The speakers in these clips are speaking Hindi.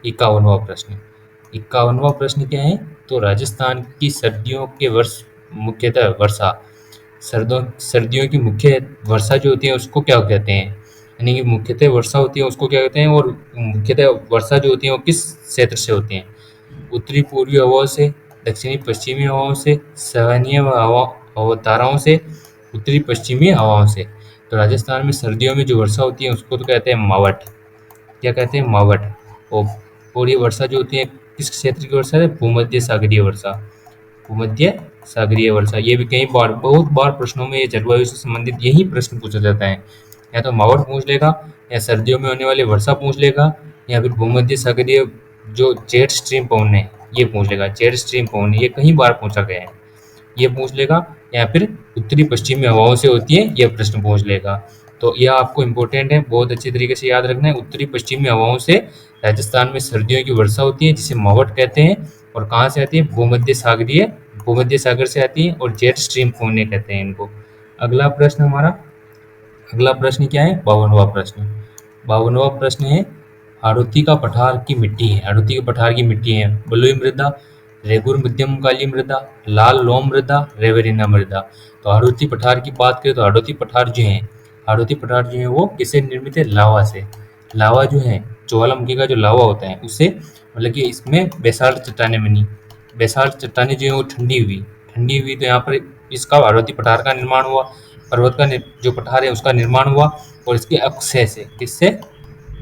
51वां प्रश्न। 51वां प्रश्न क्या है? तो राजस्थान की सर्दियों के वर्ष मुख्यतः वर्षा, सर्दियों की मुख्य वर्षा जो होती है उसको क्या कहते हैं? यानी कि मुख्यतः वर्षा होती है उसको क्या कहते हैं, और मुख्यतः वर्षा जो होती है वो किस क्षेत्र से होती है? उत्तरी पूर्वी हवाओं से, दक्षिणी पश्चिमी हवाओं से, सवान्य धाराओं से, उत्तरी पश्चिमी हवाओं से। तो राजस्थान में सर्दियों में जो वर्षा होती है उसको तो कहते हैं मावठ। क्या कहते हैं? मावठ। और और ये वर्षा जो होती है किस क्षेत्र की वर्षा है? भूमध्य सागरीय वर्षा। भूमध्य सागरीय वर्षा। ये भी कई बार, बहुत बार प्रश्नों में ये जलवायु से संबंधित यही प्रश्न पूछा जाता है। या तो मावठ पूछ लेगा, या सर्दियों में होने वाली वर्षा पूछ लेगा, या फिर भूमध्य सागरीय जो जेट स्ट्रीम पवन है ये पूछ लेगा। जेट स्ट्रीम पवन ये कई बार पूछा गया है, ये पूछ लेगा। या फिर उत्तरी पश्चिमी हवाओं से होती है, ये प्रश्न पूछ लेगा। तो यह आपको इम्पोर्टेंट है, बहुत अच्छी तरीके से याद रखना है। उत्तरी पश्चिमी हवाओं से राजस्थान में सर्दियों की वर्षा होती है जिसे मावठ कहते हैं। और कहाँ से आती है? भूमध्य सागर से आती है, और जेट स्ट्रीम पवने कहते हैं इनको। अगला प्रश्न हमारा, अगला प्रश्न क्या है? 52वां प्रश्न। 52वां प्रश्न है, हाड़ौती का पठार की मिट्टी है, हाड़ौती के पठार की मिट्टी है बलुई मृदा, रेगुर मध्यम काली मृदा, लाल लोम मृदा, रेवेरिना मृदा। तो हाड़ौती पठार की बात करें तो हाड़ौती पठार जो है, हाड़ौती पठार जो है वो किससे निर्मित है? लावा से। लावा जो है, ज्वालामुखी का जो लावा होता है उससे, मतलब कि इसमें बेसाल्ट चट्टानें बनी। बेसाल्ट चट्टानें जो है वो ठंडी हुई तो यहाँ पर इसका हाड़ौती पठार का निर्माण हुआ। पर्वत का जो पठार है उसका निर्माण हुआ। और इसके अक्षय से, किससे?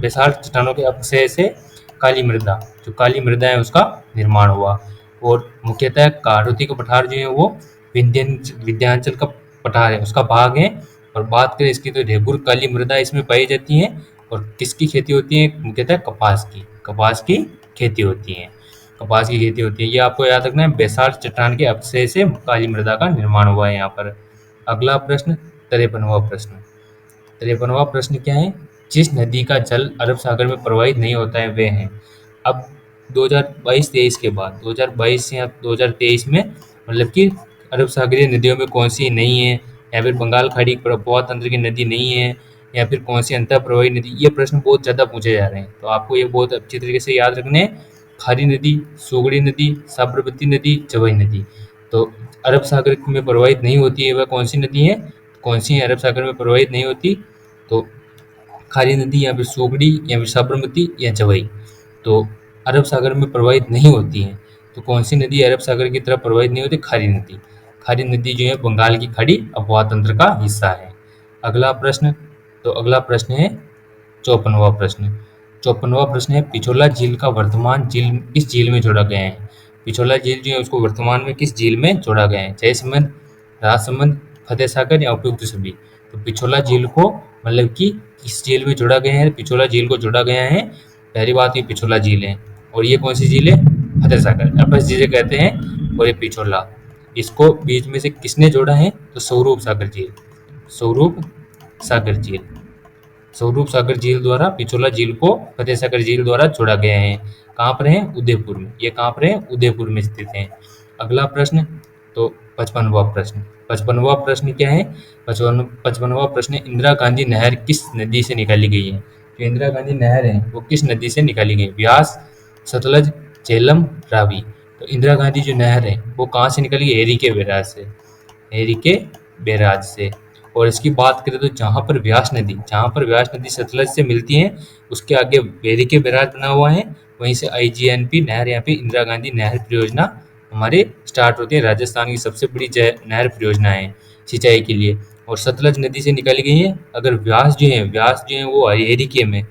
बेसाल्ट चट्टानों के अक्षय से काली मृदा, जो काली मृदा है उसका निर्माण हुआ। और मुख्यतः हाड़ौती का पठार जो है वो विंध्याचल का पठार है, उसका भाग है। और बात करें इसकी तो रेगुर काली मृदा इसमें पाई जाती है। और किसकी खेती होती है? मुख्यतः कपास की खेती होती है। कपास की खेती होती है, ये आपको याद रखना है। बेसाल्ट चट्टान के अक्षय से काली मृदा का निर्माण हुआ है यहाँ पर। अगला प्रश्न, 53वां प्रश्न। 53वां प्रश्न क्या है? जिस नदी का जल अरब सागर में प्रवाहित नहीं होता है वे हैं। अब 2022-23 के बाद, 2022 या 2023 में, मतलब कि अरब सागरीय नदियों में कौन सी नहीं है, या फिर बंगाल खाड़ी प्रवाह तंत्र की नदी नहीं है, या फिर कौन सी अंतः प्रवाही नदी, ये प्रश्न बहुत ज़्यादा पूछे जा रहे हैं। तो आपको ये बहुत अच्छी तरीके से याद रखने हैं। खारी नदी, सुगड़ी नदी, साबरमती नदी, जवाई नदी। तो अरब सागर में प्रवाहित नहीं होती है वह कौन सी नदी है? कौन सी अरब सागर में प्रवाहित नहीं होती? तो खारी नदी, या फिर सोगड़ी, या फिर साबरमती, या जवाई। तो अरब सागर में प्रवाहित नहीं होती है, तो कौन सी नदी अरब सागर की तरफ प्रवाहित नहीं होती? खारी नदी। खारी नदी जो है बंगाल की खाड़ी अपवाह तंत्र का हिस्सा है। अगला प्रश्न, तो अगला प्रश्न है 54वां प्रश्न। 54वां प्रश्न है, पिछोला झील का वर्तमान झील किस झील में जोड़ा गया है? पिछोला झील जो है उसको वर्तमान में किस झील में जोड़ा गया है? जयसमंद, राजसमंद, फतेह सागर, या उपयुक्त सभी। तो पिछोला झील को, मतलब कि किस झील में जोड़ा गया है? पिछोला झील को जोड़ा गया है। पहली बात ये पिछोला झील है, और ये कौन सी झील है? फतेह सागर, अपस जिसे कहते हैं। और ये पिछोला, इसको बीच में से किसने जोड़ा है? तो स्वरूप सागर झील, स्वरूप सागर झील, स्वरूप सागर झील द्वारा पिछोला झील को फतेह सागर झील द्वारा जोड़ा गया है। कहाँ पर है? उदयपुर में। ये कहाँ पर है? उदयपुर में स्थित है। अगला प्रश्न, तो 55वां प्रश्न। 55वां प्रश्न क्या है? 55वां प्रश्न है, इंदिरा गांधी नहर किस नदी से निकाली गई है? जो इंदिरा गांधी नहर है वो किस नदी से निकाली गई? व्यास, सतलज, झेलम, रावी। तो इंदिरा गांधी जो नहर है वो कहाँ से निकली? एरी के बैराज से, एरी के बैराज से। और इसकी बात करें तो जहाँ पर व्यास नदी सतलज से मिलती है उसके आगे एरी के बैराज बना हुआ है, वहीं से IGNP नहर, यहाँ पे इंदिरा गांधी नहर परियोजना हमारे स्टार्ट होती है। राजस्थान की सबसे बड़ी नहर परियोजना है सिंचाई के लिए, और सतलज नदी से निकाली गई है। अगर व्यास जो है वो एरी के में,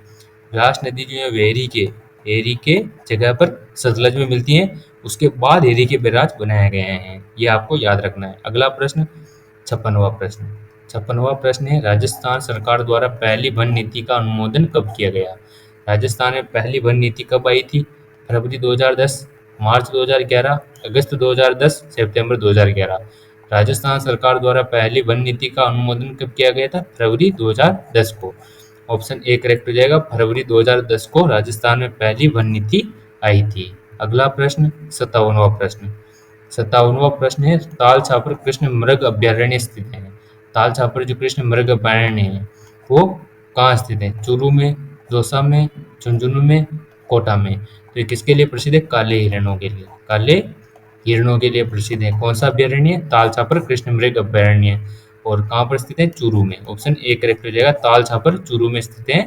व्यास नदी जो है एरी के जगह पर सतलज में मिलती है। उसके बाद एरी के बैराज बनाए गए हैं, ये आपको याद रखना है। अगला प्रश्न, 56वां प्रश्न। 56वां प्रश्न है, राजस्थान सरकार द्वारा पहली वन नीति का अनुमोदन कब किया गया? राजस्थान में पहली वन नीति कब आई थी? फरवरी 2010, मार्च 2011, अगस्त 2010, सितंबर 2011। राजस्थान सरकार द्वारा पहली वन नीति का अनुमोदन कब किया गया था? फरवरी 2010 को। ऑप्शन ए करेक्ट हो जाएगा, फरवरी 2010 को राजस्थान में पहली वन नीति आई थी। अगला प्रश्न, 57वां प्रश्न। 57वां प्रश्न है, ताल छापर कृष्ण मृग अभ्यारण्य स्थित है। ताल छापर जो कृष्ण मृग अभ्यारण्य है वो कहाँ स्थित है? चूरू में, दौसा में, झुंझुनू में, कोटा में। तो ये किसके लिए प्रसिद्ध है? काले हिरणों के लिए। काले हिरणों के लिए प्रसिद्ध है। कौन सा अभ्यारण्य? ताल छापर कृष्ण मृग अभ्यारण्य। और कहाँ पर स्थित है? चूरू में। ऑप्शन ए करेक्ट हो जाएगा, ताल छापर चूरू में स्थित है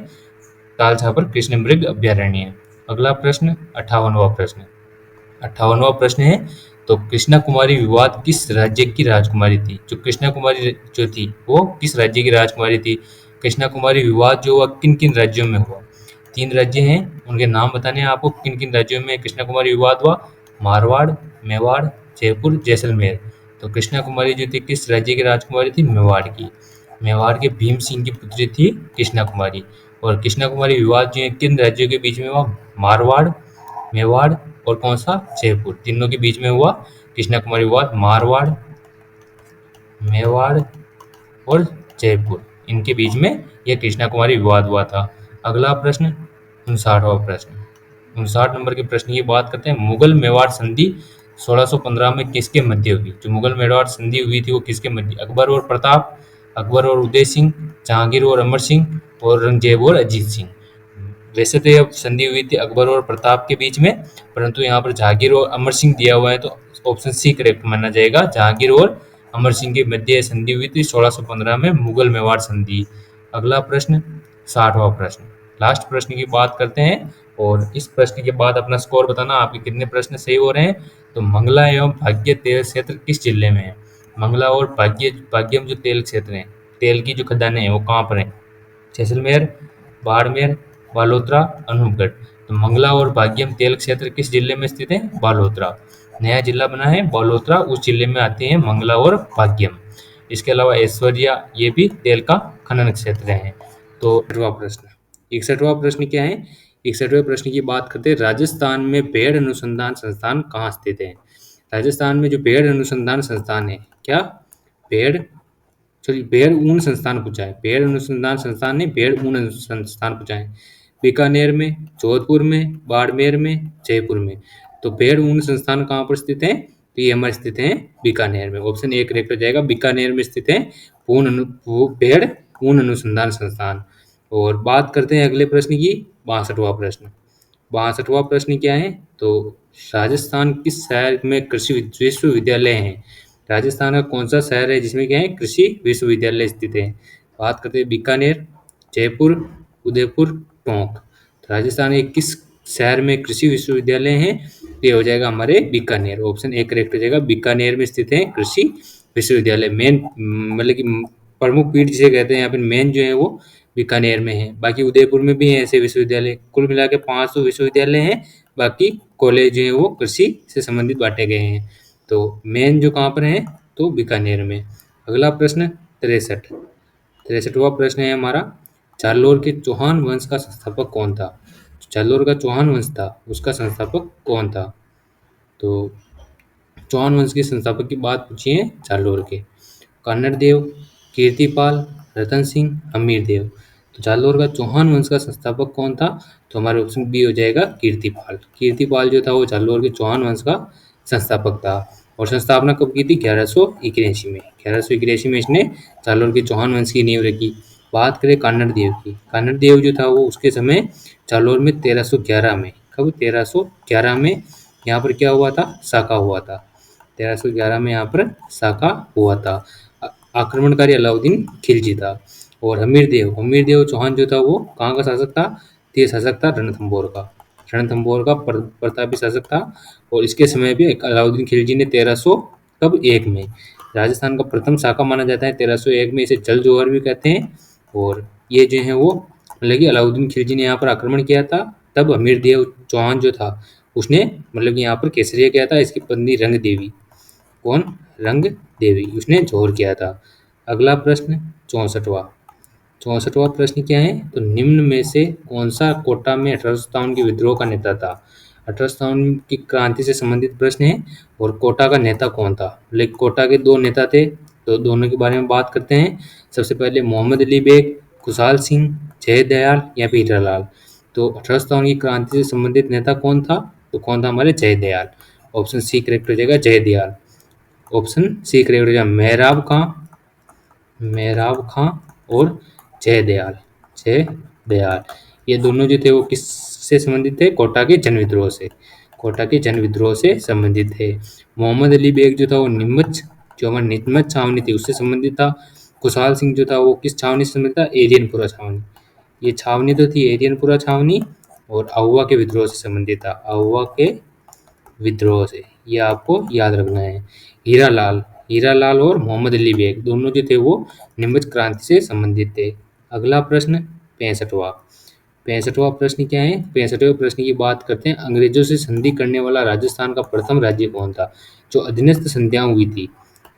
ताल छापर कृष्ण मृग अभ्यारण्य। अगला प्रश्न 58वां प्रश्न। 58वां प्रश्न है, तो कृष्णा कुमारी विवाद किस राज्य की राजकुमारी थी? जो कृष्णा कुमारी जो थी वो किस राज्य की राजकुमारी थी? कृष्णा कुमारी विवाद जो हुआ किन किन राज्यों में हुआ? 3 राज्य हैं, उनके नाम बताने हैं आपको। किन किन राज्यों में कृष्णा कुमारी विवाद हुआ? मारवाड़, मेवाड़, जयपुर, जैसलमेर। तो कृष्णा कुमारी जो थी किस राज्य की राजकुमारी थी? मेवाड़ की। मेवाड़ के भीम सिंह की पुत्री थी कृष्णा कुमारी। और कृष्णा कुमारी विवाद जो है किन राज्यों के बीच में हुआ? मारवाड़, मेवाड़ और कौन सा? जयपुर। तीनों के बीच में हुआ कृष्णा कुमारी विवाद। मारवाड़, मेवाड़ और जयपुर, इनके बीच में यह कृष्णा कुमारी विवाद हुआ था। अगला प्रश्न 59वां प्रश्न। 59 नंबर के प्रश्न की बात करते हैं। मुगल मेवाड़ संधि 1615 में किसके मध्य हुई? जो मुगल मेवाड़ संधि हुई थी वो किसके मध्य? अकबर और प्रताप, अकबर और उदय सिंह, जहांगीर और अमर सिंह और औरंगजेब और अजीत सिंह। वैसे तो यह संधि हुई थी अकबर और प्रताप के बीच में, परंतु यहाँ पर जहांगीर और अमर सिंह दिया हुआ है, तो ऑप्शन सी करेक्ट माना जाएगा। जहांगीर और अमर सिंह के मध्य संधि हुई थी 1615 में, मुगल मेवाड़ संधि। अगला प्रश्न 60वां प्रश्न। लास्ट प्रश्न की बात करते हैं और इस प्रश्न के बाद अपना स्कोर बताना आपके कितने प्रश्न सही हो रहे हैं। तो मंगला एवं भाग्य तेल क्षेत्र किस जिले में है? मंगला और भाग्यम जो तेल क्षेत्र है, तेल की जो खदानें हैं वो कहाँ पर है? जैसलमेर, बाड़मेर, बालोतरा, अनूपगढ़। तो मंगला और भाग्यम तेल क्षेत्र किस जिले में स्थित है? बालोतरा। नया जिला बना है बालोतरा, उस जिले में आते हैं मंगला और भाग्यम। इसके अलावा ऐश्वर्या ये भी तेल का खनन क्षेत्र है। तो 61वां प्रश्न। 61वां प्रश्न क्या है? 61वें प्रश्न की बात करते हैं। राजस्थान में भेड़ अनुसंधान संस्थान कहाँ स्थित है? राजस्थान में जो भेड़ अनुसंधान संस्थान है, क्या? भेड़, चलिए भेड़ ऊन संस्थान पूछा है। भेड़ अनुसंधान संस्थान नहीं, भेड़ ऊन संस्थान पूछा है। बीकानेर में, जोधपुर में, बाड़मेर में, जयपुर में। तो भेड़ ऊन संस्थान कहाँ पर स्थित है? तो ये हमारे स्थित है बीकानेर में। ऑप्शन ए करेक्ट हो जाएगा, बीकानेर में स्थित है भेड़ ऊन अनुसंधान संस्थान। और बात करते हैं अगले प्रश्न की, 62वां प्रश्न। 62वां प्रश्न क्या है? तो राजस्थान किस शहर में कृषि विश्वविद्यालय है? राजस्थान का कौन सा शहर है जिसमें क्या है? कृषि विश्वविद्यालय स्थित है? बात करते हैं बीकानेर, जयपुर, उदयपुर, टोंक। तो राजस्थान के किस शहर में कृषि विश्वविद्यालय है? ये हो जाएगा हमारे बीकानेर। ऑप्शन ए करेक्ट हो जाएगा, बीकानेर में स्थित है कृषि विश्वविद्यालय। मेन मतलब कि प्रमुख पीठ जिसे कहते हैं यहाँ पे, मेन जो है वो बीकानेर में है। बाकी उदयपुर में भी है ऐसे विश्वविद्यालय। कुल मिला के 500 विश्वविद्यालय हैं। बाकी कॉलेज जो है वो कृषि से संबंधित बांटे गए हैं। तो मेन जो कहाँ पर है? तो बीकानेर में। अगला प्रश्न 63। 63वां प्रश्न है हमारा, जालोर के चौहान वंश का संस्थापक कौन था? जालोर का चौहान वंश था, उसका संस्थापक कौन था? तो चौहान वंश के संस्थापक की बात पूछी है जालोर के। कन्नड़ देव, कीर्तिपाल, रतन सिंह, हमीर देव। तो जालोर का चौहान वंश का संस्थापक कौन था? तो हमारे ऑप्शन बी हो जाएगा कीर्तिपाल। कीर्तिपाल जो था वो जालोर के चौहान वंश का संस्थापक था। और संस्थापना कब की थी? 1181 में। 1181 में इसने जालोर के चौहान वंश की नींव रखी। बात करें कन्नड़ देव की, कन्नड़ देव जो था वो उसके समय जालोर में 1311 में, कब? 1311 में यहाँ पर क्या हुआ था? साका हुआ था। 1311 में यहाँ पर साका हुआ था। आक्रमणकारी अलाउद्दीन खिलजी था। और हमीर देव चौहान जो था वो कहाँ का शासक था? तेज शासक था रणथंभौर का। रणथंभौर का प्रतापी शासक था। और इसके समय भी अलाउद्दीन खिलजी ने 1300 कब? 1 में राजस्थान का प्रथम शाका माना जाता है। 1301 में इसे जल जोहर भी कहते हैं। और ये जो है वो मतलब कि अलाउद्दीन खिलजी ने यहाँ पर आक्रमण किया था। तब हमीर देव चौहान जो था उसने मतलब कि यहाँ पर केसरिया किया था। इसकी पत्नी रंग देवी, कौन? रंग देवी, उसने जोहर किया था। अगला प्रश्न 64वां। 64वां प्रश्न क्या है? तो निम्न में से कौन सा कोटा में 1857 के विद्रोह का नेता था? 1857 की क्रांति से संबंधित प्रश्न है। और कोटा का नेता कौन था? लेकिन कोटा के 2 नेता थे, तो दोनों के बारे में बात करते हैं। सबसे पहले मोहम्मद अली बेग, खुशहाल सिंह, जयदयाल या फिर हीरालाल। तो 1857 की क्रांति से संबंधित नेता कौन था? तो कौन था? हमारे जयदयाल। ऑप्शन सी करेक्ट हो जाएगा, जयदयाल। ऑप्शन सी करेक्ट हो जाएगा, मेहराब खां और जयदयाल। जयदयाल ये दोनों जो थे वो किस किससे संबंधित थे? कोटा के जन विद्रोह से, कोटा के जन विद्रोह से संबंधित थे। मोहम्मद अली बेग जो था वो नीमच, जो हमारी नीमच छावनी थी उससे संबंधित था। खुशहाल सिंह जो था वो किस छावनी से संबंधित था? एरियनपुरा छावनी। ये छावनी तो थी एरियनपुरा छावनी, और आहुआ के विद्रोह से संबंधित था, आहुआ के विद्रोह से, ये आपको याद रखना है। हीरालाल, हीरालाल और मोहम्मद अली बेग दोनों जो थे वो नीमच क्रांति से संबंधित थे। अगला प्रश्न 65वां, 65वां प्रश्न क्या है? 65वें प्रश्न की बात करते हैं, अंग्रेजों से संधि करने वाला राजस्थान का प्रथम राज्य कौन था? जो अधीनस्थ संधियां हुई थी,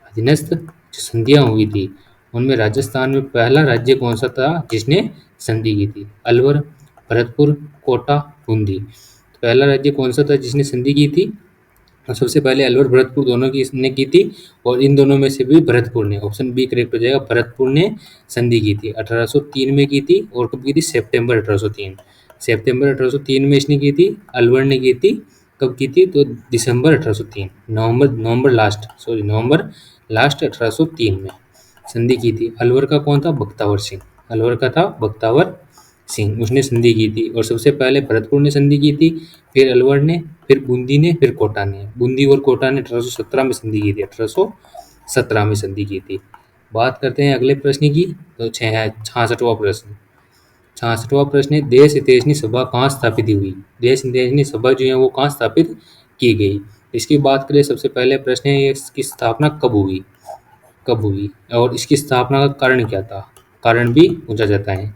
अधीनस्थ जो संधियां हुई थी उनमें राजस्थान में पहला राज्य कौन सा था जिसने संधि की थी? अलवर, भरतपुर, कोटा, बूंदी। तो पहला राज्य कौन सा था जिसने संधि की थी? और सबसे पहले अलवर भरतपुर दोनों की ने की थी, और इन दोनों में से भी भरतपुर ने, ऑप्शन बी करेक्ट हो जाएगा, भरतपुर ने संधि की थी। 1803 में की थी, और कब की थी? सितंबर 1803, सितंबर 1803 में इसने की थी। अलवर ने की थी, कब की थी? तो दिसंबर 1803, नवंबर लास्ट, सॉरी नवंबर लास्ट 1803 में संधि की थी। अलवर का कौन था? बख्तावर सिंह, अलवर का था बख्तावर सिंह, उसने संधि की थी। और सबसे पहले भरतपुर ने संधि की थी, फिर अलवर ने, फिर बूंदी ने, फिर कोटा ने। बूंदी और कोटा ने 1817 में संधि की थी, 1817 में संधि की थी। बात करते हैं अगले प्रश्न की, तो 66वां प्रश्न, 66वां प्रश्न है, देश हितैषणी सभा कहाँ स्थापित हुई? देश हितैषणी सभा जो है वो कहाँ स्थापित की गई? इसकी बात करें, सबसे पहले प्रश्न है इसकी स्थापना कब हुई, कब हुई, और इसकी स्थापना का कारण क्या था? कारण भी पूछा जाता है।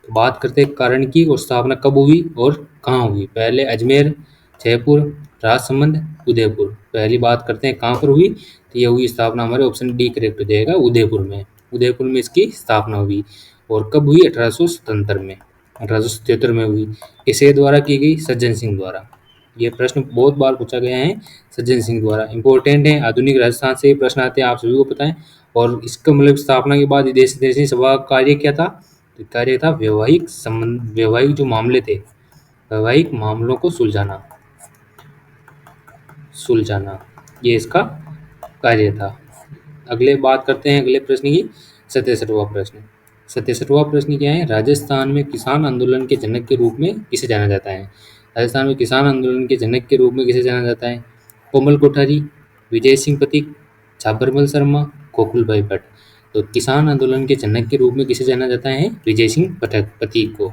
तो बात करते हैं कारण की, और स्थापना कब हुई और कहाँ हुई। पहले अजमेर, जयपुर, राजसमंद, उदयपुर। पहली बात करते हैं कहाँ पर हुई, तो ये हुई स्थापना, हमारे ऑप्शन डी करेक्ट हो जाएगा, उदयपुर में, उदयपुर में इसकी स्थापना हुई। और कब हुई? 1877 में, 1877 में हुई। किसके द्वारा की गई? सज्जन सिंह द्वारा। ये प्रश्न बहुत बार पूछा गया है, सज्जन सिंह द्वारा, इंपॉर्टेंट है। आधुनिक राजस्थान से ये प्रश्न आते हैं, आप सभी को पता है। और इसका मतलब स्थापना के बाद देश हितैषणी सभा का कार्य क्या था? तो कार्य था वैवाहिक संबंध, वैवाहिक जो मामले थे, वैवाहिक मामलों को सुलझाना, सुलझाना, ये इसका कार्य था। अगले बात करते हैं अगले प्रश्न की, 67वां प्रश्न, 67वां प्रश्न क्या है? राजस्थान में किसान आंदोलन के जनक के रूप में किसे जाना जाता है? राजस्थान में किसान आंदोलन के जनक के रूप में किसे जाना जाता है? कोमल कोठारी, विजय सिंह पथिक, झाबरमल शर्मा, गोकुलभाई भट्ट। तो किसान आंदोलन के जनक के रूप में किसे जाना जाता है? विजय सिंह पथिक को,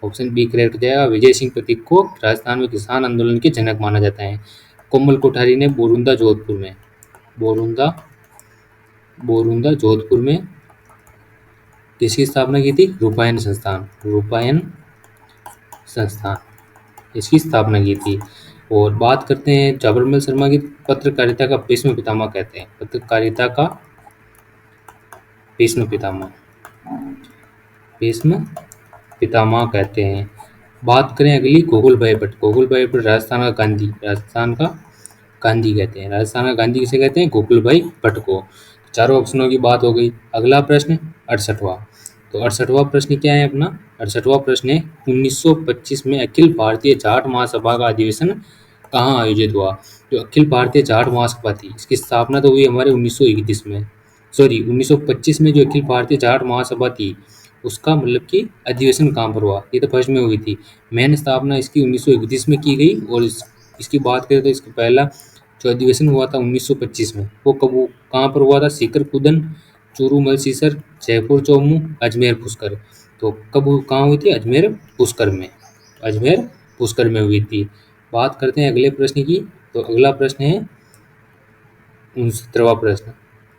ऑप्शन बी करेक्ट हो जाएगा, विजय सिंह पथिक को राजस्थान में किसान आंदोलन के जनक माना जाता है। कोमल कोठारी ने बोरुंदा जोधपुर में, बोरुंदा जोधपुर में किसकी स्थापना की थी? रूपायन संस्थान, रूपायन संस्थान, इसकी स्थापना की थी। और बात करते हैं झाबरमल शर्मा की, पत्रकारिता का भीष्म पितामह कहते हैं, पत्रकारिता का भीष्म पितामह, भीष्म पितामह कहते हैं। बात करें अगली, गोकुलभाई भट्ट, गोकुलभाई भट्ट राजस्थान का गांधी, राजस्थान का गांधी कहते हैं, राजस्थान का गांधी किसे कहते हैं? गोकुलभाई भट्ट को। चारों ऑप्शनों की बात हो गई। अगला प्रश्न 68वां, तो 68वां प्रश्न क्या है अपना? 68वां प्रश्न है, 1925 में अखिल भारतीय जाट महासभा का अधिवेशन कहाँ आयोजित हुआ? जो अखिल भारतीय जाट महासभा थी, इसकी स्थापना तो हुई हमारे 1931 में, सॉरी 1925 में जो अखिल भारतीय जाट महासभा थी उसका मतलब कि अधिवेशन कहाँ पर हुआ? ये तो फर्स्ट में हुई थी, मेन स्थापना इसकी 1931 में की गई। और इसकी बात करें तो इसका पहला जो अधिवेशन हुआ था 1925 में, वो कहाँ पर हुआ था? सीकर कुदन, चूरू मलसीसर, जयपुर चौमू, अजमेर पुष्कर। तो कहाँ हुई थी? अजमेर पुष्कर में, अजमेर पुष्कर में हुई थी। बात करते हैं अगले प्रश्न की, तो अगला प्रश्न है 69वां प्रश्न,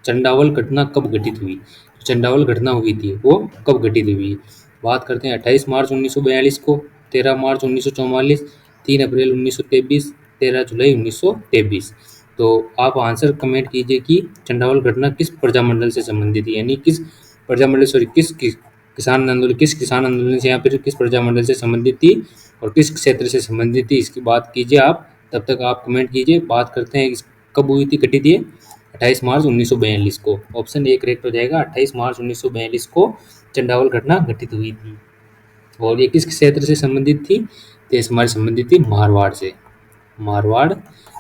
चंडावल घटना कब घटित हुई? चंडावल घटना हुई थी वो कब घटित हुई? बात करते हैं 28 मार्च 1942 को, 13 मार्च 1944, 3 अप्रैल 1923, 13 जुलाई 1923। तो आप आंसर कमेंट कीजिए कि चंडावल घटना किस प्रजामंडल से संबंधित है, यानी किस प्रजामंडल, सॉरी किसान आंदोलन से या फिर किस प्रजामंडल से संबंधित थी और किस क्षेत्र से संबंधित थी, इसकी बात कीजिए आप। तब तक आप कमेंट कीजिए। बात करते हैं कब हुई थी, घटित थी 28 मार्च 1942 को, ऑप्शन ए करेक्ट हो जाएगा, 28 मार्च 1942 को चंडावल घटना घटित हुई थी। और ये किस क्षेत्र से संबंधित थी? तो हमारी संबंधित थी मारवाड़ से, मारवाड़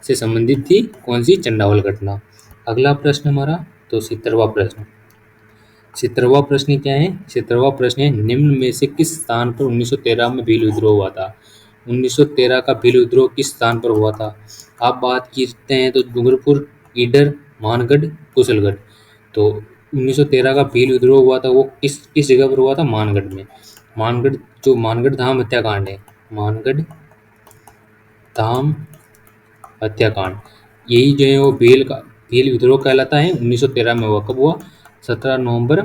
से संबंधित थी कौन सी? चंडावल घटना। अगला प्रश्न हमारा, तो 70वां प्रश्न, 70वां प्रश्न क्या है? 70वां प्रश्न है, निम्न में से किस स्थान पर 1913 में भील विद्रोह हुआ था? 1913 का भील विद्रोह किस स्थान पर हुआ था? आप बात करते हैं तो डूंगरपुर, ईडर, मानगढ़, कुशलगढ़। तो 1913 का भील विद्रोह हुआ था वो किस किस जगह पर हुआ था? मानगढ़ में। मानगढ़, जो मानगढ़ धाम हत्याकांड है, मानगढ़ धाम हत्याकांड, यही जो है वो भील विद्रोह कहलाता है। 1913 में हुआ। कब हुआ? 17 नवंबर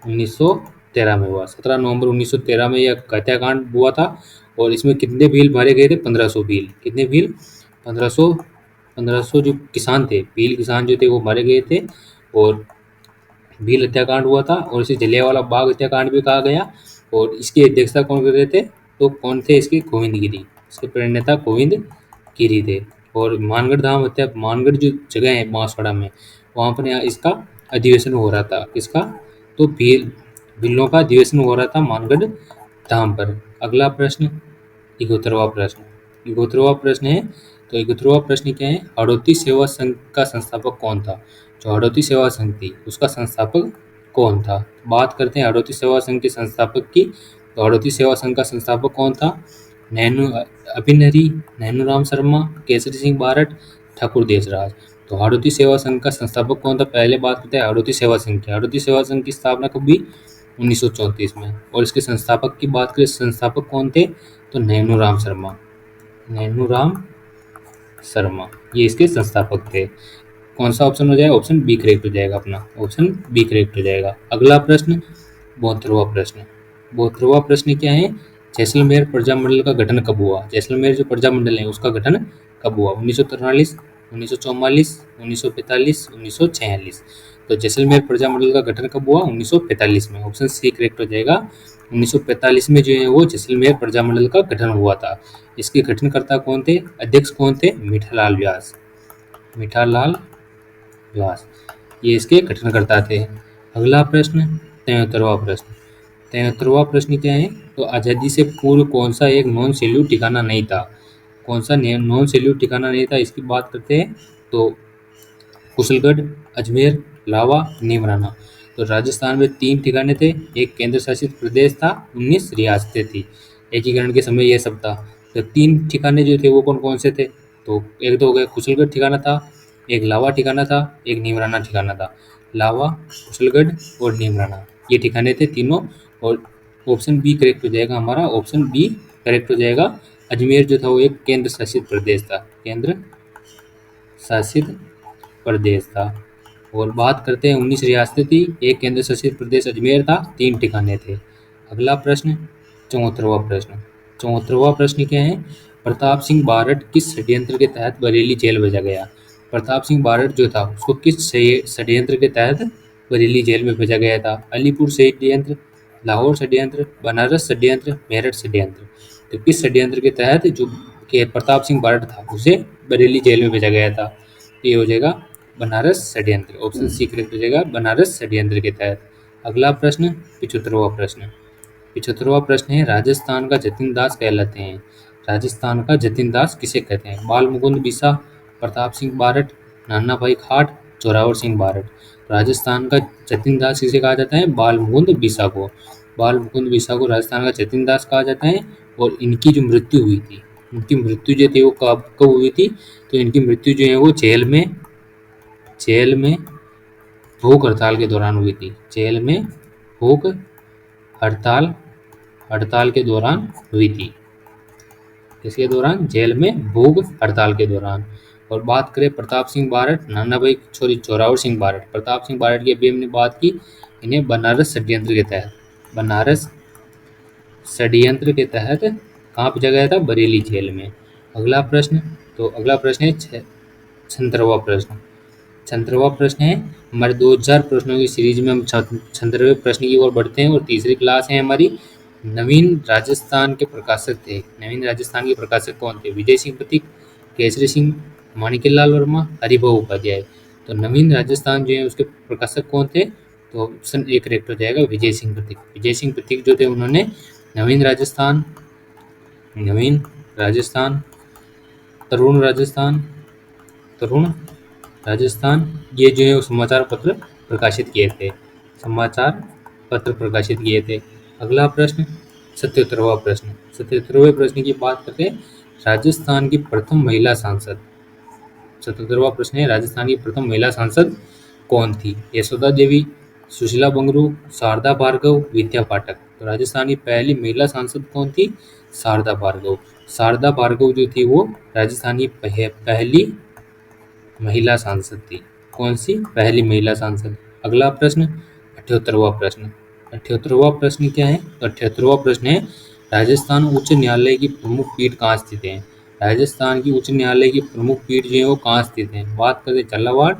1913 में हुआ। 17 नवंबर 1913 में यह हत्याकांड हुआ था। और इसमें कितने भील मारे गए थे? 1500 भील। कितने भील? 1500। 1500 जो किसान थे, भील किसान जो थे वो मारे गए थे। और भील हत्याकांड हुआ था और इसे जलियांवाला बाग हत्याकांड भी कहा गया। और इसकी अध्यक्षता कौन कर रहे थे? तो कौन थे इसके? गोविंद गिरी। इसके प्रणेता गोविंद गिरी थे। और मानगढ़ धाम हत्या, मानगढ़ जो जगह है बांसवाड़ा में, वहाँ पर यहाँ इसका अधिवेशन हो रहा था। किसका? तो भीलों का अधिवेशन हो रहा था मानगढ़ धाम पर। अगला प्रश्न, 71वां प्रश्न। 71वां प्रश्न है, तो 71वां प्रश्न क्या है? हड़ौती सेवा संघ का संस्थापक कौन था? जो हड़ौती सेवा संघ थी उसका संस्थापक कौन था? बात करते हैं हड़ौती सेवा संघ के संस्थापक की। तो हड़ौती सेवा संघ का संस्थापक कौन था? नैनू अभिनरी, नैनूराम शर्मा, केसरी सिंह बारट, ठाकुर देशराज। तो हड़ौती सेवा संघ का संस्थापक कौन था? पहले बात करते हैं हड़ौती सेवा संघ की। हड़ौती सेवा संघ की स्थापना कब हुई? 1934 में। और इसके संस्थापक की बात करें, संस्थापक कौन थे? तो नैनूराम शर्मा। नैनूराम शर्मा ये इसके संस्थापक थे। कौन सा ऑप्शन हो जाएगा? ऑप्शन बी करेक्ट हो जाएगा अपना। ऑप्शन बी करेक्ट हो जाएगा। अगला प्रश्न, 72वां प्रश्न। 72वां प्रश्न क्या है? जैसलमेर प्रजामंडल का गठन कब हुआ? जैसलमेर जो प्रजामंडल है उसका गठन कब हुआ? 1943, 1944, 1945, 1946। तो जैसलमेर प्रजामंडल का गठन कब हुआ? 1945 में। ऑप्शन सी करेक्ट हो जाएगा। 1945 में जो है वो जैसलमेर प्रजामंडल का गठन हुआ था। इसके गठनकर्ता कौन थे? अध्यक्ष कौन थे? मीठालाल व्यास। मीठालाल व्यास ये इसके गठनकर्ता थे। अगला प्रश्न, 73वां प्रश्न। 73वां प्रश्न क्या है? तो आज़ादी से पूर्व कौन सा एक नॉन सैल्यूट ठिकाना नहीं था? कौन सा नॉन सैल्यूट ठिकाना नहीं था इसकी बात करते हैं। तो कुशलगढ़, अजमेर, लावा, नीमराना। तो राजस्थान में 3 ठिकाने थे, एक केंद्र शासित प्रदेश था, 19 रियासतें थी। एकीकरण के समय यह सब था। तो 3 ठिकाने जो थे वो कौन कौन से थे? तो एक तो हो गया कुशलगढ़ ठिकाना था, एक लावा ठिकाना था, एक नीमराना ठिकाना था। लावा, कुशलगढ़ और नीमराना ये ठिकाने थे तीनों। और ऑप्शन बी करेक्ट हो जाएगा हमारा। ऑप्शन बी करेक्ट हो जाएगा। अजमेर जो था वो एक केंद्र शासित प्रदेश था। केंद्र शासित प्रदेश था। और बात करते हैं 19 रियासतें थी, एक केंद्र शासित प्रदेश अजमेर था, 3 ठिकाने थे। अगला प्रश्न, 74वां प्रश्न। 74वां प्रश्न क्या है? प्रताप सिंह बारट किस षड्यंत्र के तहत बरेली जेल भेजा गया? प्रताप सिंह बारट जो था उसको किस षड्यंत्र के तहत बरेली जेल में भेजा गया था? अलीपुर षड्यंत्र, लाहौर षड्यंत्र, बनारस षड्यंत्र, मेरठ षड्यंत्र। तो किस षड्यंत्र के तहत जो कि प्रताप सिंह बारट था उसे बरेली जेल में भेजा गया था? ये हो जाएगा बनारस षड्यंत्र। ऑप्शन सी करेक्ट हो जाएगा, बनारस षड्यंत्र के तहत। अगला प्रश्न, 75वां प्रश्न। 75वां प्रश्न है, राजस्थान का जतिन दास कहलाते हैं। राजस्थान का जतिन दास किसे कहते हैं? बाल मुकुंद बिसा, प्रताप सिंह बारट, नाना भाई खाट, जोरावर सिंह बारट। राजस्थान का जतिन दास किसे कहा जाता है? बाल मुकुंद बिसा को। बाल मुकुंद बिसा को राजस्थान का जतिन दास कहा जाता है। और इनकी जो मृत्यु हुई थी, इनकी मृत्यु जो थी वो कब कब हुई थी? तो इनकी मृत्यु जो है वो जेल में भूख हड़ताल के दौरान हुई थी। जेल में भूख हड़ताल के दौरान हुई थी। इसके दौरान जेल में भूख हड़ताल के दौरान। और बात करें प्रताप सिंह बारट, नाना भाई छोरी जोरावर सिंह बारट। प्रताप सिंह बारट की अभी हमने बात की, इन्हें बनारस षड्यंत्र के तहत, बनारस षड्यंत्र के तहत कहाँ भेजा गया था? बरेली जेल में। अगला प्रश्न, तो अगला प्रश्न है 76वां प्रश्न। 76वां प्रश्न है, हमारे 2000 प्रश्नों की सीरीज में हम 76वें प्रश्न की ओर बढ़ते हैं। और तीसरी क्लास है हमारी। नवीन राजस्थान के प्रकाशक थे। नवीन राजस्थान के प्रकाशक कौन थे? विजय सिंह प्रतीक, केसरी सिंह, माणिक्यलाल वर्मा, हरिभाऊ उपाध्याय। तो नवीन राजस्थान जो है उसके प्रकाशक कौन थे? तो ऑप्शन ए करेक्ट हो जाएगा, विजय सिंह प्रतीक। विजय सिंह प्रतीक जो थे उन्होंने नवीन राजस्थान, तरुण राजस्थान ये जो है वो समाचार पत्र प्रकाशित किए थे। समाचार पत्र प्रकाशित किए थे। अगला प्रश्न, 77वां प्रश्न, 77वें प्रश्न की बात करते हैं, राजस्थान की प्रथम महिला सांसद। 77वां प्रश्न है, राजस्थान की प्रथम महिला सांसद कौन थी? यशोदा देवी, सुशीला बंगरू, शारदा भार्गव, विद्या पाठक। तो राजस्थान की पहली महिला सांसद कौन थी? शारदा भार्गव। शारदा भार्गव जो थी वो राजस्थान की पहली महिला सांसद थी। कौन सी? पहली महिला सांसद। अगला प्रश्न, 78वां प्रश्न। 78वां प्रश्न क्या है? तो 78वां प्रश्न है, राजस्थान उच्च न्यायालय की प्रमुख पीठ कहाँ स्थित है? राजस्थान की उच्च न्यायालय की प्रमुख पीठ जो है वो कहाँ स्थित है? बात करें झालावाड़,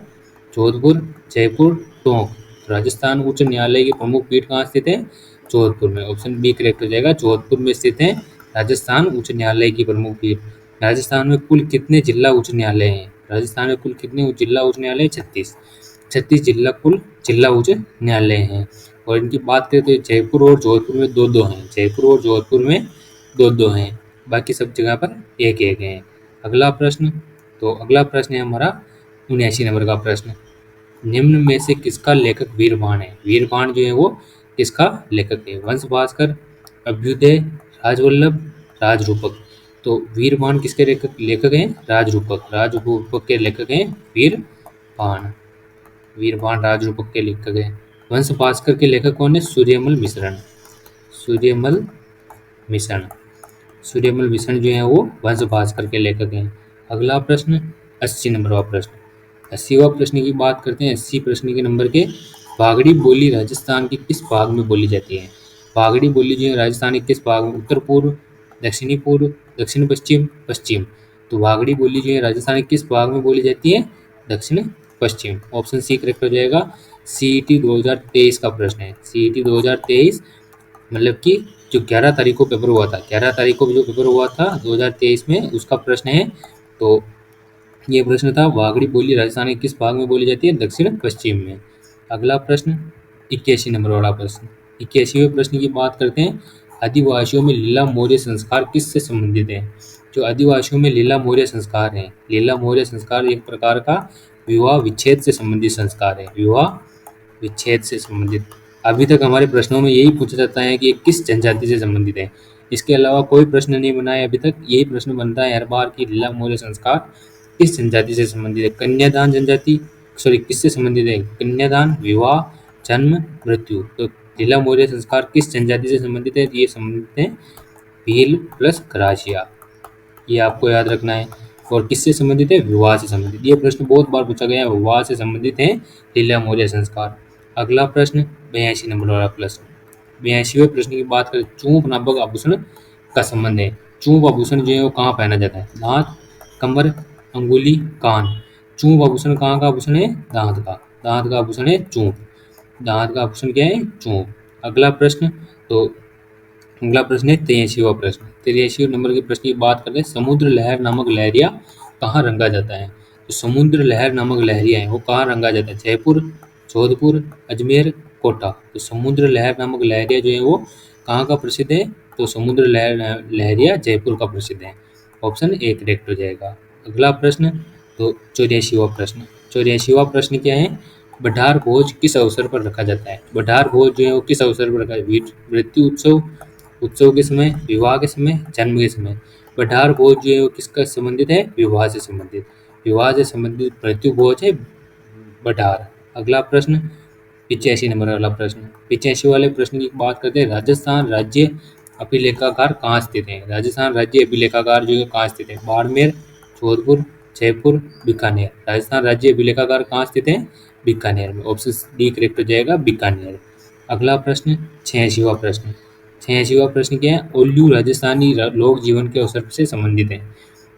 जोधपुर, जयपुर, टोंक। तो राजस्थान उच्च न्यायालय की प्रमुख पीठ कहाँ स्थित है? जोधपुर में। ऑप्शन बी करेक्ट हो जाएगा, जोधपुर में स्थित है राजस्थान उच्च न्यायालय की प्रमुख पीठ। राजस्थान में कुल कितने जिला उच्च न्यायालय हैं? राजस्थान में कुल कितने जिला उच्च न्यायालय? 36। 36 जिला कुल जिला उच्च न्यायालय हैं। और इनकी बात करें तो जयपुर और जोधपुर में दो दो हैं, जयपुर और जोधपुर में दो दो हैं, बाकी सब जगह पर एक एक हैं। अगला प्रश्न, तो अगला प्रश्न है हमारा 79 नंबर का प्रश्न, निम्न में से किसका लेखक वीरबाण है? वीरबाण जो है वो किसका लेखक है? वंश भास्कर, अभ्युदय, राजवल्लभ, राजरूपक। तो वीरबाण किसके लेखक हैं? राजरूपक। राजरूपक के लेखक हैं वीरबाण। वीरबाण राजरूपक के लेखक हैं। वंश भास्कर के लेखक कौन है? सूर्यमल मिश्रण। सूर्यमल मिश्रण। सूर्यमल मिश्रण जो है वो वंश भास्कर के लेखक हैं। अगला प्रश्न, 80 नंबर का प्रश्न। 80वां प्रश्न की बात करते हैं। 80 प्रश्न के नंबर के, बागड़ी बोली राजस्थान के किस भाग में बोली जाती है? बागड़ी बोली जो है राजस्थान के किस भाग में? उत्तर पूर्व, दक्षिणी पूर्व, दक्षिण पश्चिम, पश्चिम। तो बागड़ी बोली जो है राजस्थान के किस भाग में बोली जाती है? दक्षिण पश्चिम। ऑप्शन सी करेक्ट हो जाएगा। सीईटी 2023 का प्रश्न है। सीईटी 2023 मतलब कि जो 11 तारीख को पेपर हुआ था, 11 तारीख को जो पेपर हुआ था 2023 में, उसका प्रश्न है। तो ये प्रश्न था, वागड़ी बोली राजस्थान के किस भाग में बोली जाती है? दक्षिण पश्चिम में। अगला प्रश्न, 81 नंबर वाला प्रश्न। 81वें प्रश्न की बात करते हैं, आदिवासियों में लीला मौर्य संस्कार किससे संबंधित है? जो आदिवासियों में लीला मौर्य संस्कार है, लीला मौर्य संस्कार एक प्रकार का विवाह विच्छेद से संबंधित संस्कार है। विवाह विच्छेद से संबंधित। अभी तक हमारे प्रश्नों में यही पूछा जाता है कि ये किस जनजाति से संबंधित है। इसके अलावा कोई प्रश्न नहीं बना है अभी तक। यही प्रश्न बनता है हर बार कि लीला मौर्य संस्कार किस जनजाति से संबंधित है? कन्यादान जनजाति, सॉरी किससे संबंधित है? कन्यादान, विवाह, जन्म, मृत्यु। तो लीला मौर्य संस्कार किस जनजाति से संबंधित है? ये संबंधित है भील प्लस ग्रासिया। ये आपको याद रखना है। और किससे संबंधित है? विवाह से संबंधित। ये प्रश्न बहुत बार पूछा गया है, विवाह से संबंधित है लीला मौर्य संस्कार। अगला प्रश्न, 82 नंबर वाला प्रश्न। 82वें प्रश्न की बात करें, चूंक नामक आभूषण का संबंध है। चूंक आभूषण जो है वो कहाँ पहना जाता है? दांत, कमर, अंगुली, कान। चूंक आभूषण कहाँ का आभूषण है? दांत का। दांत का आभूषण है चूंक। दांत का आभूषण क्या है? चूंक। अगला प्रश्न, तो अगला प्रश्न है 83वां प्रश्न। 83 नंबर के प्रश्न की बात करते हैं, समुद्र लहर नामक लहरिया कहाँ रंगा जाता है? तो समुद्र लहर नामक लहरिया है वो कहाँ रंगा जाता है? जयपुर, जोधपुर, अजमेर, कोटा। तो समुद्र लहर नामक लहरिया जो है वो कहाँ का प्रसिद्ध है? तो समुद्र लहरिया जयपुर का प्रसिद्ध है। ऑप्शन ए करेक्ट हो जाएगा। अगला प्रश्न, तो 84वां प्रश्न। 84वां प्रश्न क्या है? बठार भोज किस अवसर पर रखा जाता है? बठार भोज जो है वो किस अवसर पर रखा है? मृत्यु उत्सव, उत्सव के समय, विवाह के समय, जन्म के समय। बठार भोज जो है वो किसका संबंधित है? विवाह से संबंधित। विवाह से संबंधित मृत्यु भोज है बठार। अगला प्रश्न, 85 नंबर वाला प्रश्न। 85 वाले प्रश्न की बात करते हैं, राजस्थान राज्य अभिलेखागार कहाँ स्थित है? राजस्थान राज्य अभिलेखागार जो है कहाँ स्थित है? बाड़मेर, जोधपुर, जयपुर, बीकानेर। राजस्थान राज्य अभिलेखागार कहाँ स्थित है? बीकानेर में। ऑप्शन डी करेक्ट हो जाएगा, बीकानेर। अगला प्रश्न, 86वां प्रश्न। 86वां प्रश्न क्या है? ओल्लू राजस्थानी लोक जीवन के अवसर से संबंधित है।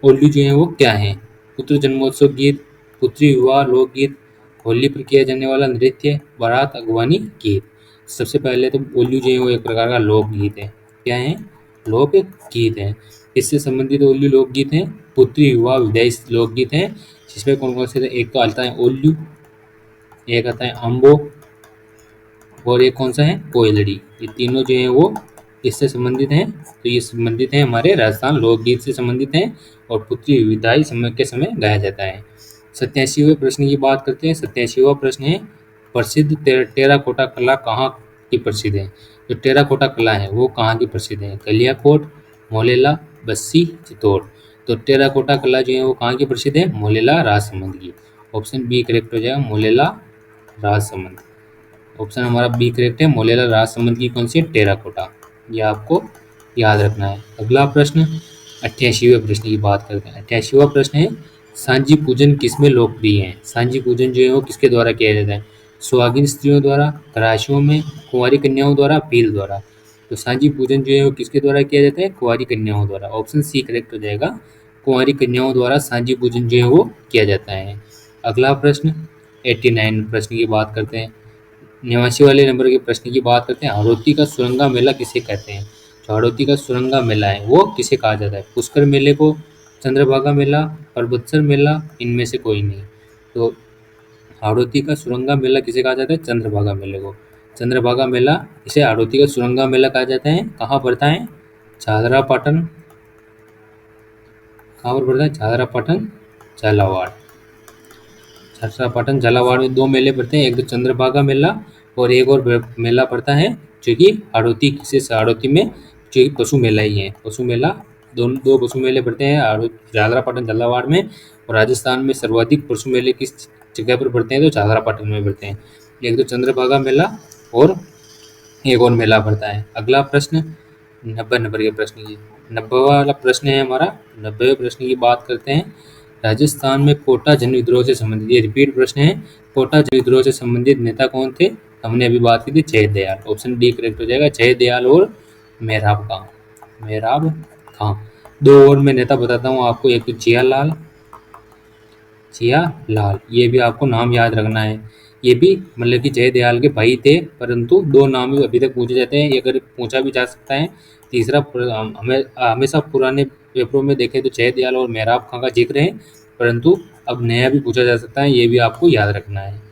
ओल्लू जो है वो क्या है? पुत्र जन्मोत्सव गीत, पुत्री विवाह लोकगीत, होली पर किया जाने वाला नृत्य, बारात अगवानी गीत। सबसे पहले तो ओल्लू जो है वो एक प्रकार का लोकगीत है। क्या है? लोक गीत है। इससे संबंधित ओल्लू लोकगीत हैं, पुत्री विवाह विदाई लोकगीत हैं, जिसमें कौन कौन से थे? एक तो आता है ओल्लू, एक आता है अम्बो, और एक कौन सा है? कोयलड़ी। ये तीनों जो है वो किससे संबंधित हैं? तो ये संबंधित हैं हमारे राजस्थान लोकगीत से संबंधित हैं, और पुत्री विदाई समय के समय गाया जाता है। 87वें प्रश्न की बात करते हैं। 87वां प्रश्न है, प्रसिद्ध टेराकोटा कला कहाँ की प्रसिद्ध है? जो टेराकोटा कला है वो कहाँ की प्रसिद्ध है? कलियाकोट, मोलेला, बस्सी, चित्तौड़। तो टेराकोटा कला जो है वो कहाँ की प्रसिद्ध है? मोलेला राजसमंद की। ऑप्शन बी करेक्ट हो जाएगा, मोलेला राजसमंद। ऑप्शन हमारा बी करेक्ट है, मोलेला राजसमंद की कौन सी है? टेराकोटा। ये आपको याद रखना है। अगला प्रश्न 88वें प्रश्न की बात करते हैं। 88वां प्रश्न है, सांझी पूजन किसमें लोकप्रिय है? सांझी पूजन जो है वो किसके द्वारा किया जाता है? सुहागिन स्त्रियों द्वारा, कराशियों में, कुंवारी कन्याओं द्वारा, भील द्वारा। तो सांझी पूजन जो है वो किसके द्वारा किया जाता है? कुंवारी कन्याओं द्वारा। ऑप्शन सी करेक्ट हो जाएगा, कुंवारी कन्याओं द्वारा सांझी पूजन जो है वो किया जाता है। अगला प्रश्न 89 प्रश्न की बात करते हैं। 89 वाले नंबर के प्रश्न की बात करते हैं। हाड़ौती का सुरंगा मेला किसे कहते हैं? जो हाड़ौती का सुरंगा मेला है वो किसे कहा जाता है? पुष्कर मेले को, चंद्रभागा मेला, परबत्सर मेला, इनमें से कोई नहीं। तो हाड़ौती का सुरंगा मेला किसे कहा जाता है? चंद्रभागा मेले को। चंद्रभागा मेला, इसे हाड़ौती का सुरंगा मेला कहा जाता है। कहाँ पड़ता है? झालरापाटन। कहाँ पर पड़ता है? झालरापाटन, झालावाड़। झालरापाटन, झालावाड़ में दो मेले पड़ते हैं, एक तो चंद्रभागा मेला और एक और मेला पड़ता है जो कि हाड़ौती में जो कि पशु मेला ही है। पशु मेला, दो पशु मेले पड़ते हैं झालरापाटन, झालावाड़ में। और राजस्थान में सर्वाधिक पशु मेले किस जगह पर पड़ते हैं? तो झालरापाटन में पड़ते हैं। एक तो चंद्रभागा मेला और एक और मेला पड़ता है। अगला प्रश्न 90 नंबर के प्रश्न की 90 वाला प्रश्न है हमारा। 90वें प्रश्न की बात करते हैं। राजस्थान में कोटा जन विद्रोह से संबंधित, ये रिपीट प्रश्न है, कोटा जन विद्रोह से संबंधित नेता कौन थे? हमने अभी बात की थी जय दयाल। ऑप्शन डी करेक्ट हो जाएगा, जय दयाल और मेहराब खां। मेहराब खां। दो और मैं नेता बताता हूँ आपको, एक तो जियालाल, जियालाल, ये भी आपको नाम याद रखना है। ये भी मतलब कि जय दयाल के भाई थे, परंतु दो नाम अभी तक पूछे जाते हैं, ये अगर पूछा भी जा सकता है। तीसरा हमें हमेशा पुराने पेपरों में देखें तो जय दयाल और मेहराब खां का जिक्र है, परंतु अब नया भी पूछा जा सकता है, ये भी आपको याद रखना है।